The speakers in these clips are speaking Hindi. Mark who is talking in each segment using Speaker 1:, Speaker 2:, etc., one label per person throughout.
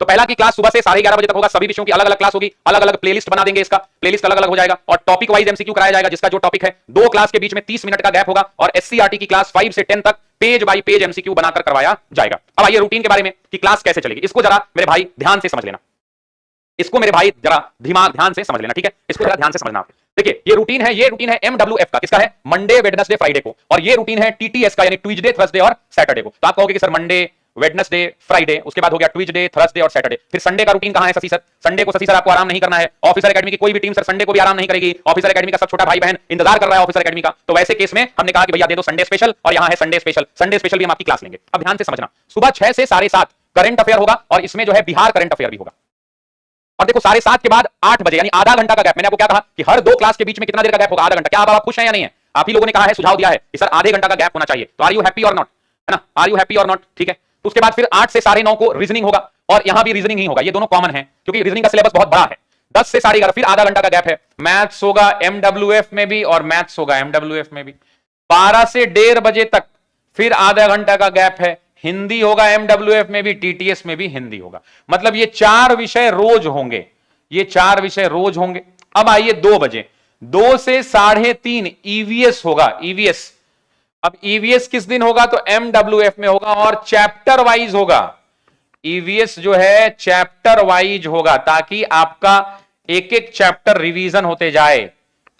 Speaker 1: तो पहला की क्लास सुबह से 11:30 बजे तक होगा, सभी विषयों की अलग अलग क्लास होगी, अलग अलग प्लेलिस्ट बना देंगे, इसका प्लेलिस्ट अलग अलग हो जाएगा और टॉपिक वाइज एमसीक्यू कराया जाएगा, जिसका जो टॉपिक है 2 क्लास के बीच में 30 मिनट का गैप होगा और एससीईआरटी की क्लास 5 से 10 तक पेज बाय पेज एमसीक्यू बनाकर करवाया जाएगा। अब आइए रूटीन के बारे में कि क्लास कैसे चलेगी, इसको जरा मेरे भाई ध्यान से समझ लेना, इसको मेरे भाई जरा ध्यान से समझ लेना, ठीक है, इसको जरा ध्यान से समझना। देखिए ये रूटीन है एमडब्ल्यूएफ का, किसका है, मंडे वेडनेसडे फ्राइडे को, और ये रूटीन है टीटीएस का, यानी ट्यूसडे थर्सडे और सैटरडे को। तो आप कहोगे कि सर मंडे वेडनेसडे फ्राइडे, उसके बाद हो गया ट्यूसडे थर्सडे और सैटरडे, फिर संडे का रूटीन कहां है शशि सर? संडे को शशि सर आपको आराम नहीं करना है, ऑफिसर एकेडमी की कोई भी टीम सर संडे को भी आराम नहीं करेगी, ऑफिसर एकेडमी का सब छोटा भाई बहन इंतजार कर रहा है ऑफिसर एकेडमी का, तो वैसे केस में हमने कहा कि भैया दे दो संडे स्पेशल, और यहां है संडे स्पेशल भी हम आपकी क्लास लेंगे। अब ध्यान से समझना, सुबह 6 से 7:30 करंट अफेयर होगा और इसमें जो है बिहार करंट अफेयर भी होगा। और देखो 7:30 के बाद 8 बजे यानी आधा घंटा का गैप, मैंने आपको क्या कहा कि हर 2 क्लास के बीच में कितना देर का गैप होगा, आधा घंटा। क्या आप खुश हैं या नहीं है? आप ही लोगों ने कहा है, सुझाव दिया है कि सर आधे घंटा का गैप होना चाहिए, तो आर यू हैप्पी और नॉट, है ना, आर यू हैप्पी और नॉट, ठीक है। तो उसके बाद फिर 8 से 9:30 को रीजनिंग होगा और यहां भी रीजनिंग ही होगा, ये दोनों कॉमन है क्योंकि रीजनिंग का सिलेबस बहुत बड़ा है। 10 से 11:30 फिर आधा घंटा का गैप है, मैथ्स होगा एमडब्ल्यूएफ में भी और मैथ्स होगा एमडब्ल्यूएफ में भी। 12 से 1:30 बजे तक फिर आधा घंटा का गैप है, हिंदी होगा एमडब्ल्यूएफ में भी, टीटीएस में भी हिंदी होगा। मतलब ये 4 विषय रोज होंगे, ये 4 विषय रोज होंगे। अब आइए 2 बजे, 2 से 3:30 ईवीएस होगा, ईवीएस। अब ईवीएस किस दिन होगा? तो एमडब्ल्यूएफ में होगा और चैप्टर वाइज होगा। ईवीएस जो है चैप्टर वाइज होगा ताकि आपका एक एक चैप्टर रिवीजन होते जाए,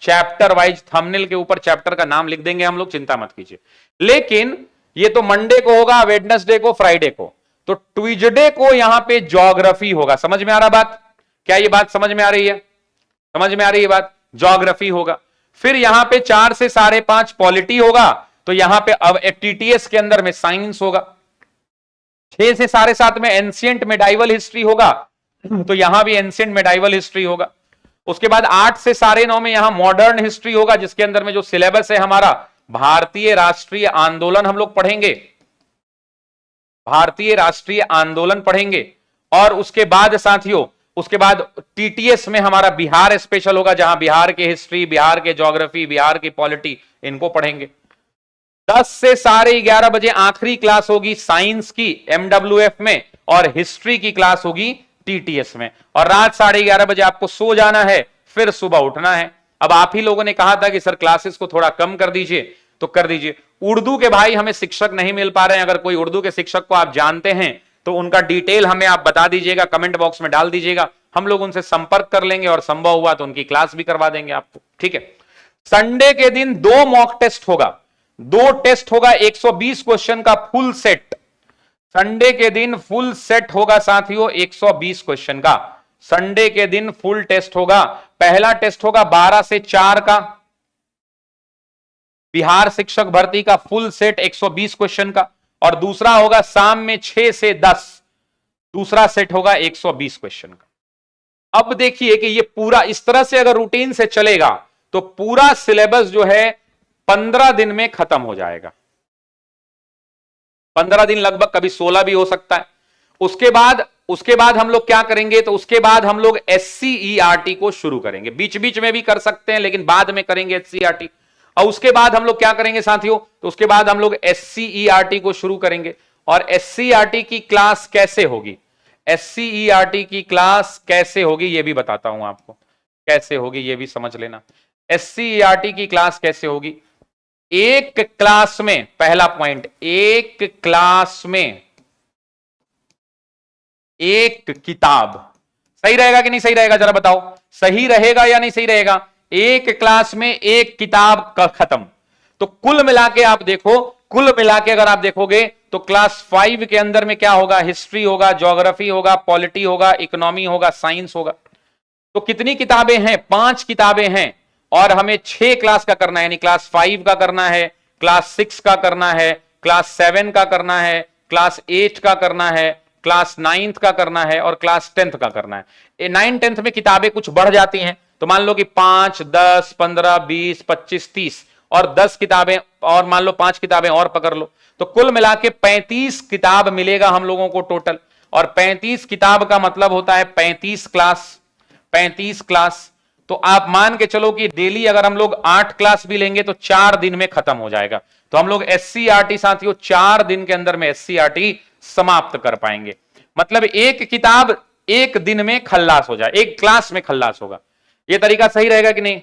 Speaker 1: चैप्टर वाइज। थंबनेल के ऊपर चैप्टर का नाम लिख देंगे हम लोग, चिंता मत कीजिए। लेकिन ये तो मंडे को होगा, वेडनेसडे को, फ्राइडे को, तो ट्यूसडे को यहां पे ज्योग्राफी होगा। समझ में आ रहा बात? क्या ये बात समझ में आ रही है? समझ में आ रही है बात? ज्योग्राफी होगा। फिर यहां पे 4 से 5:30 पॉलिटी होगा, तो यहां पे अब टीटीएस के अंदर में साइंस होगा। 6 से 7:30 में एंशिएंट मेडाइवल हिस्ट्री होगा, तो यहां भी एंशिएंट मेडाइवल हिस्ट्री होगा। उसके बाद 8 से 9:30 में यहां मॉडर्न हिस्ट्री होगा, जिसके अंदर में जो सिलेबस है हमारा भारतीय राष्ट्रीय आंदोलन हम लोग पढ़ेंगे, भारतीय राष्ट्रीय आंदोलन पढ़ेंगे। और उसके बाद साथियों, उसके बाद टीटीएस में हमारा बिहार स्पेशल होगा, जहां बिहार के हिस्ट्री, बिहार के ज्योग्राफी, बिहार की पॉलिटी, इनको पढ़ेंगे। 10 से 11:30 बजे आखिरी क्लास होगी साइंस की एमडब्ल्यूएफ में और हिस्ट्री की क्लास होगी टीटीएस में। और रात 11:30 बजे आपको सो जाना है, फिर सुबह उठना है। अब आप ही लोगों ने कहा था कि सर क्लासेस को थोड़ा कम कर दीजिए, तो कर दीजिए। उर्दू के भाई हमें शिक्षक नहीं मिल पा रहे हैं, अगर कोई उर्दू के शिक्षक को आप जानते हैं तो उनका डिटेल हमें आप बता दीजिएगा, कमेंट बॉक्स में डाल दीजिएगा, हम लोग उनसे संपर्क कर लेंगे और संभव हुआ तो उनकी क्लास भी करवा देंगे आपको, ठीक है। संडे के दिन 2 मॉक टेस्ट होगा, 2 टेस्ट होगा, 120 क्वेश्चन का फुल सेट। संडे के दिन फुल सेट होगा साथियों, 120 क्वेश्चन का संडे के दिन फुल टेस्ट होगा। पहला टेस्ट होगा 12 से 4 का बिहार शिक्षक भर्ती का फुल सेट 120 क्वेश्चन का, और दूसरा होगा शाम में 6 से 10, दूसरा सेट होगा 120 क्वेश्चन का। अब देखिए कि ये पूरा इस तरह से अगर रूटीन से चलेगा तो पूरा सिलेबस जो है 15 दिन में खत्म हो जाएगा। 15 दिन लगभग, कभी 16 भी हो सकता है। उसके बाद हम लोग क्या करेंगे? तो उसके बाद हम लोग एससीईआरटी को शुरू करेंगे, बीच बीच में भी कर सकते हैं लेकिन बाद में करेंगे एससीईआरटी। और उसके बाद हम लोग क्या करेंगे साथियों? तो उसके बाद हम लोग एससीईआरटी को शुरू करेंगे। और एससीईआरटी की क्लास कैसे होगी, एससीईआरटी की क्लास कैसे होगी ये भी बताता हूं आपको, कैसे होगी ये भी समझ लेना। एससीईआरटी की क्लास कैसे होगी? एक क्लास में, पहला पॉइंट, एक क्लास में एक किताब। सही रहेगा कि नहीं सही रहेगा? जरा बताओ, सही रहेगा या नहीं सही रहेगा? एक क्लास में एक किताब का खत्म। तो कुल मिला के आप देखो, कुल मिला के अगर आप देखोगे तो क्लास 5 के अंदर में क्या होगा? हिस्ट्री होगा, ज्योग्राफी होगा, पॉलिटी होगा, इकोनॉमी होगा, साइंस होगा। तो कितनी किताबें हैं? 5 किताबें हैं और हमें 6 क्लास का करना है, यानी क्लास 5 का करना है, क्लास 6 का करना है, क्लास 7 का करना है, क्लास 8 का करना है, क्लास 9th का करना है और क्लास 10th का करना है। 9, 10th में किताबें कुछ बढ़ जाती हैं, तो मान लो कि 5, 10, 15, 20, 25, 30 और 10 किताबें और मान लो 5 किताबें और पकड़ लो, तो कुल मिला के 35 किताब मिलेगा हम लोगों को टोटल। और 35 किताब का मतलब होता है 35 क्लास, 35 क्लास। तो आप मान के चलो कि डेली अगर हम लोग 8 क्लास भी लेंगे तो 4 दिन में खत्म हो जाएगा। तो हम लोग एससीईआरटी साथियों 4 दिन के अंदर में एससीईआरटी समाप्त कर पाएंगे। मतलब एक किताब एक दिन में खल्लास हो जाए, एक क्लास में खल्लास होगा। यह तरीका सही रहेगा कि नहीं?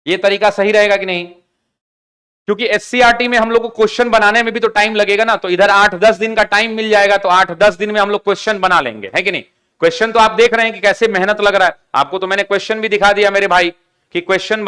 Speaker 1: यह तरीका सही रहेगा कि नहीं? क्योंकि एससीईआरटी में हम लोग को क्वेश्चन बनाने में भी तो टाइम लगेगा ना, तो इधर 8-10 दिन का टाइम मिल जाएगा, तो 8-10 दिन में हम लोग क्वेश्चन बना लेंगे, है कि नहीं? क्वेश्चन तो आप देख रहे हैं कि कैसे मेहनत लग रहा है आपको, तो मैंने क्वेश्चन भी दिखा दिया मेरे भाई कि क्वेश्चन बना